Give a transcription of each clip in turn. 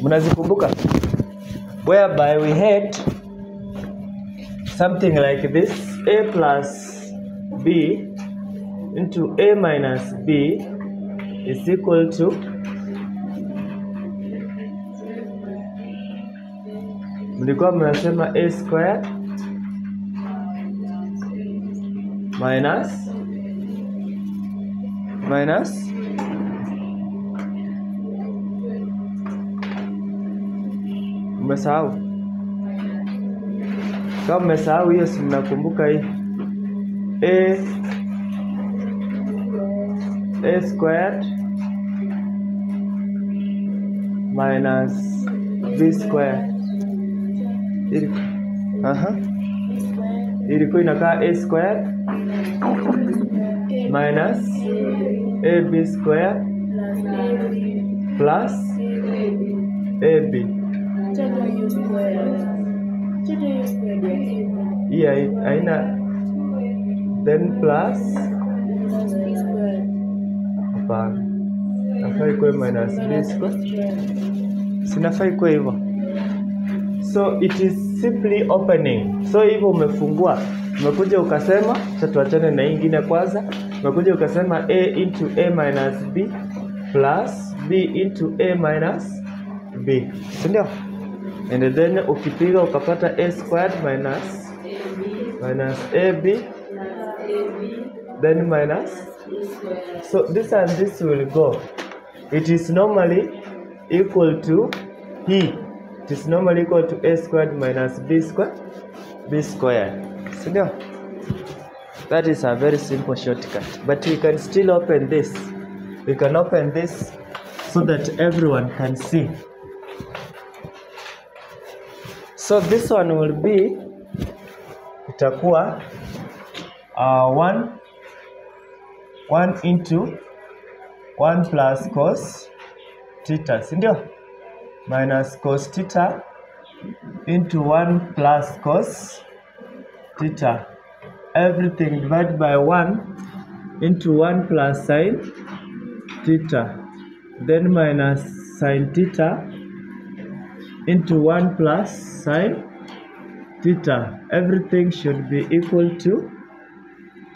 Mnazikumbuka? Whereby we had something like this, a plus b into a minus b is equal to mlikuwa mnasema a squared minus mmesahau? Kama mmesahau hiyo, si mnakumbuka hii a squared minus b squared ilikuwa inakaa a squared minus ab squared plus ab. Yeah, aina then plus hapana, nafai kwa minus b squared, sinafai kwa hivyo. So it is simply opening. So hivyo umefungua, umekuja ukasema tuachane na nyingine kwanza, umekuja ukasema a into a minus b plus b into a minus b, ndio? And then ukipiga ukapata a squared minus ab then minus. So this and this will go. It is normally equal to e. It is normally equal to a squared minus b squared. So that is a very simple shortcut. But we can still open this. We can open this so that everyone can see. So this one will be itakuwa 1 into 1 plus cos theta, sindio? Minus cos theta into 1 plus cos theta. Everything divided by 1 into 1 plus sin theta. Then minus sin theta into 1 plus sin theta. Everything should be equal to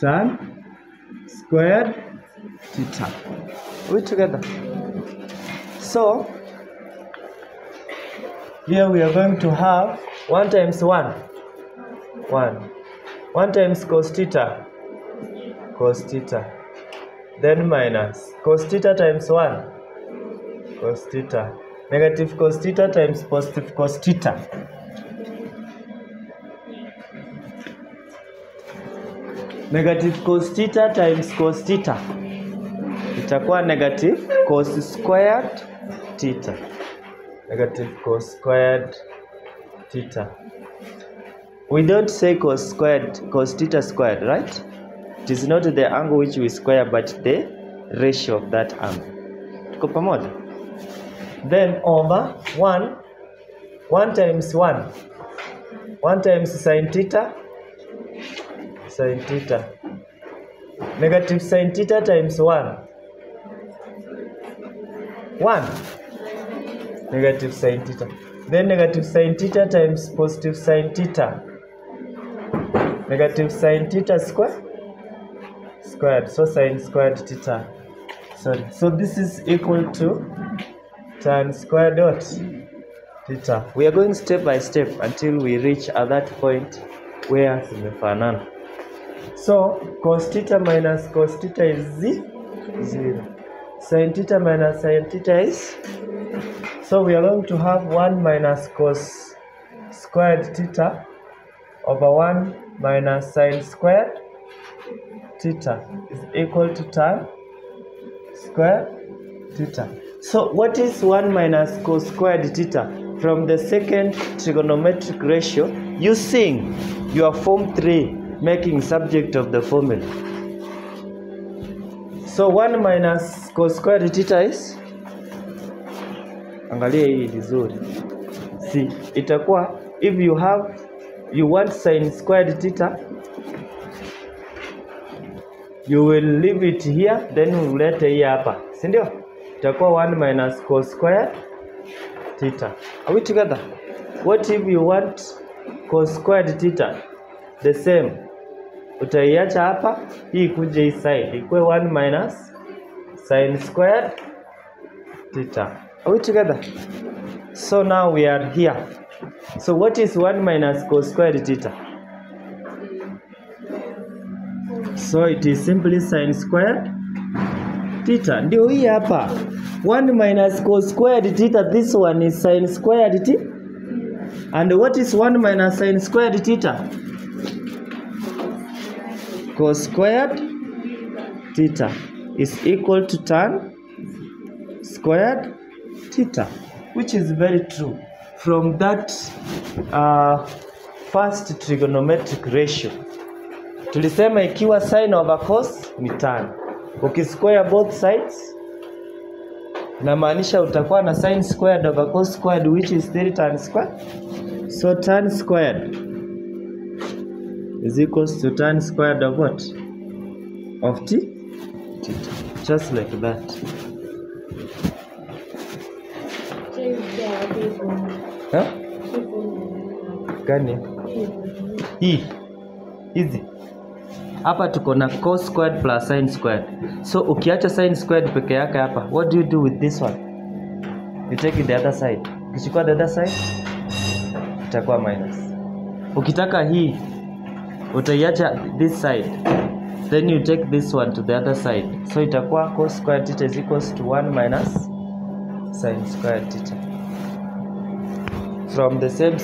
tan squared theta. We together. So here we are going to have 1 times 1 times cos theta, then minus cos theta times 1 cos theta, negative cos theta times positive cos theta. Negative cos theta times cos theta itakuwa negative cos squared theta. Negative cos squared theta. We don't say cos theta squared, right? It is not the angle which we square, but the ratio of that angle. Tuko pamoja? Then over 1 times 1 times sin theta, negative sin theta times 1 negative sin theta, then negative sin theta times positive sin theta, negative sin theta squared, so sin squared theta. Sorry, so this is equal to tan squared dot theta. We are going step by step until we reach at that point where zimefanana. So cos theta minus cos theta is 0. Sin theta minus sin theta is, so we are going to have 1 minus cos squared theta over 1 minus sin squared theta is equal to tan squared theta. So what is 1 minus cos squared theta? From the second trigonometric ratio using your form 3 making subject of the formula. So 1 minus cos squared theta is, angalia hii vizuri. See, itakuwa if you want sin squared theta, you will leave it here, then ulete hii hapa, si ndio? itakuwa 1 minus cos squared theta. Are we together? What if you want cos squared theta? The same. Utaiacha hapa, hii kuje hii side. Ikuwe 1 minus sin squared theta. Are we together? So now we are here. So what is 1 minus cos squared theta? So it is simply sin squared theta. Ndio hii hapa. 1 minus cos squared theta. This one is sin squared theta. And what is 1 minus sin squared theta? Cos squared theta is equal to tan squared theta, which is very true from that first trigonometric ratio. Tulisema ikiwa sin over cos ni tan. Ukisquare both sides inamaanisha utakuwa na sin squared over cos squared, which is 3 tan squared. So tan squared is equals to tan squared of what? Of theta. Just like that. Huh? Gani? Hii. Hizi. Hapa tuko na cos squared plus sin squared. So ukiacha sin squared peke yake hapa, what do you do with this one? You take it the other side. Ukichukua the other side, itakuwa minus. Ukitaka hii, utaiacha this side. Then you take this one to the other side. So itakuwa cos squared theta is equals to 1 minus sin squared theta. From the same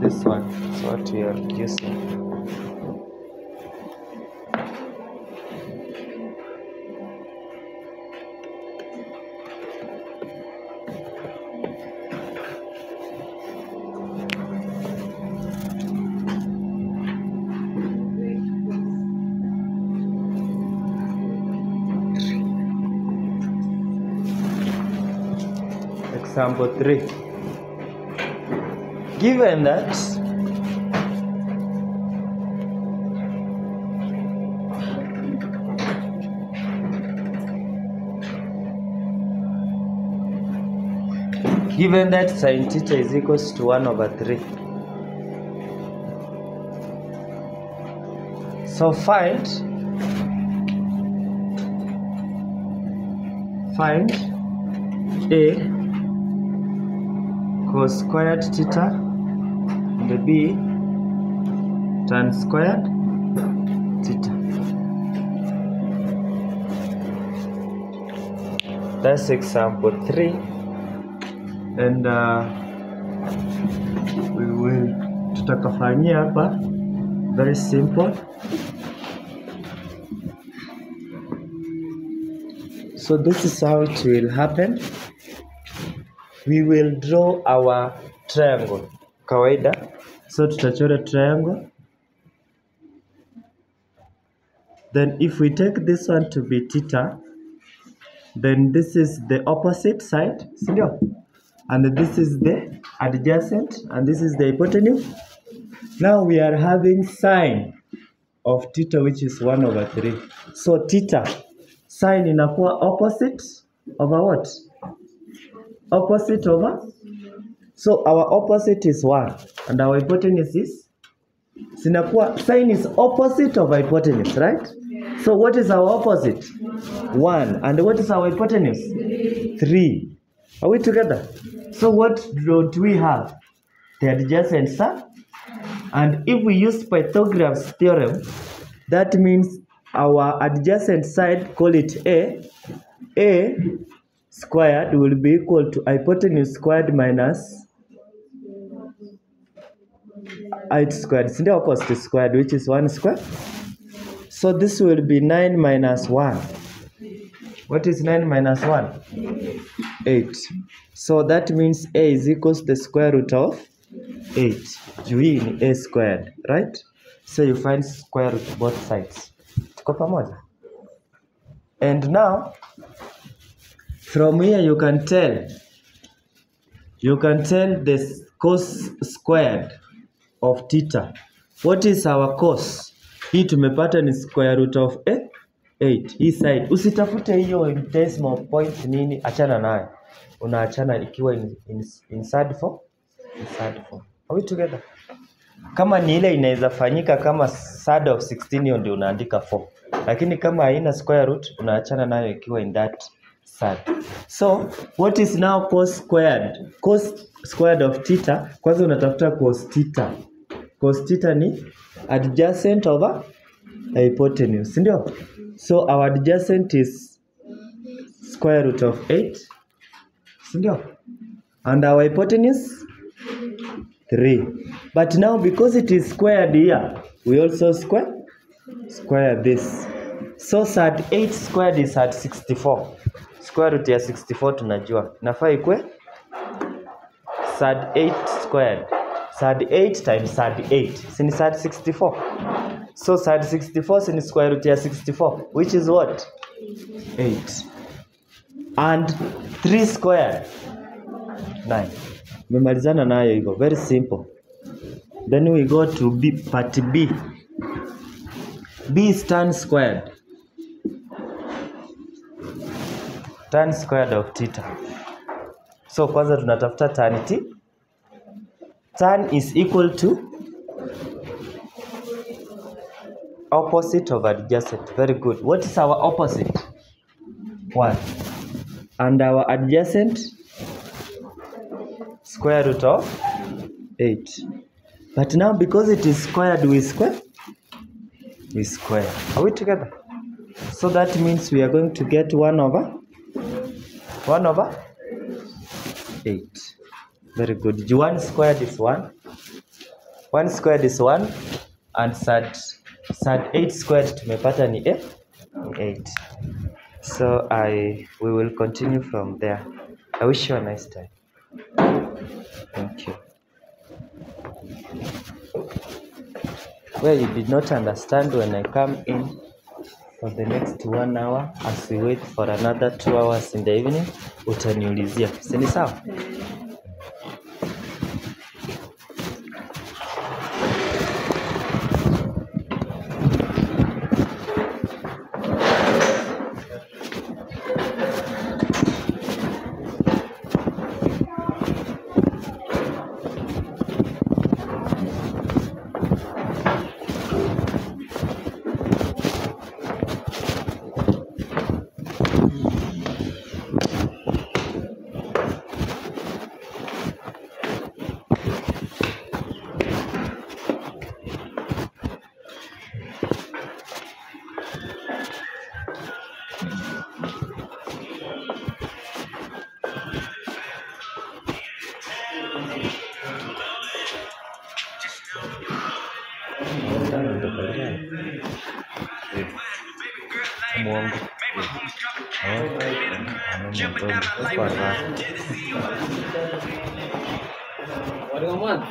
this one is what we are using. Example 3. Given that sin theta is equals to 1 over 3. So find A cos squared theta and B tan squared theta. That's example 3, and we will tutakafanyia hapa very simple. So this is how it will happen. We will draw our triangle kawaida. So tutachora triangle. Then if we take this one to be theta, then this is the opposite side, and this is the adjacent, and this is the hypotenuse. Now we are having sine of theta, which is 1 over 3. So theta, sine inakuwa opposite over what? Opposite over? So our opposite is 1, and our hypotenuse is? Sinakuwa, sine is opposite of hypotenuse, right? So what is our opposite? 1. And what is our hypotenuse? 3. Are we together? So what do we have? The adjacent side. And if we use Pythagoras theorem, that means our adjacent side, call it A squared will be equal to hypotenuse squared minus height squared. It's the opposite squared, which is 1 squared. So this will be 9 minus 1. What is 9 minus 1? 8. So that means A is equals to the square root of 8. Juu ni A squared, right? So you find square root both sides. Tuko pamoja? And now, from here you can tell the cos squared of theta. What is our cos? Hii tumepata ni square root of A. 8 hii side. Usitafute hiyo in decimal point nini, achana nayo. Unaachana ikiwa in sad form. Are we together? Kama ni ile inaweza fanyika kama sad of 16 hiyo ndio unaandika 4. Lakini kama haina square root unaachana nayo ikiwa in that sad. So what is now cos squared? Cos squared of theta, kwanza unatafuta cos theta. Cos theta ni adjacent over hypotenuse, ndio? So our adjacent is square root of 8, ndio? And our hypotenuse 3. But now because it is squared here, we also square this. So sad 8 squared is at 64. Square root ya 64 tunajua. Nafaa ikue sad 8 squared. Sad 8 times sad 8. Sini sad 64. So sad 64 sini square root ya 64. Which is what? 8. And 3 squared. 9. Memalizana nayo hivyo. Very simple. Then we go to B, part B. B is tan squared. Tan squared of theta. So kwanza tunatafuta tan t. Tan is equal to opposite of adjacent. Very good. What is our opposite? 1. And our adjacent? Square root of 8. But now because it is squared, we square. Are we together? So that means we are going to get 1 over 8. Very good. 1 squared is 1. 1 squared is 1. And sad 8 squared tumepata ni 8. So we will continue from there. I wish you a nice time. Thank you. Well, you did not understand when I come in for the next 1 hour as we wait for another 2 hours in the evening, utaniulizia. Si ni sawa?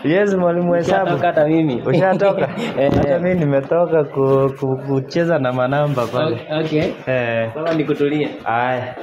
Yes, mwalimu hesabu. Hata mimi. Ushatoka? Hata mimi nimetoka kucheza na manamba pale. Okay. Sasa nikutulie. Haya.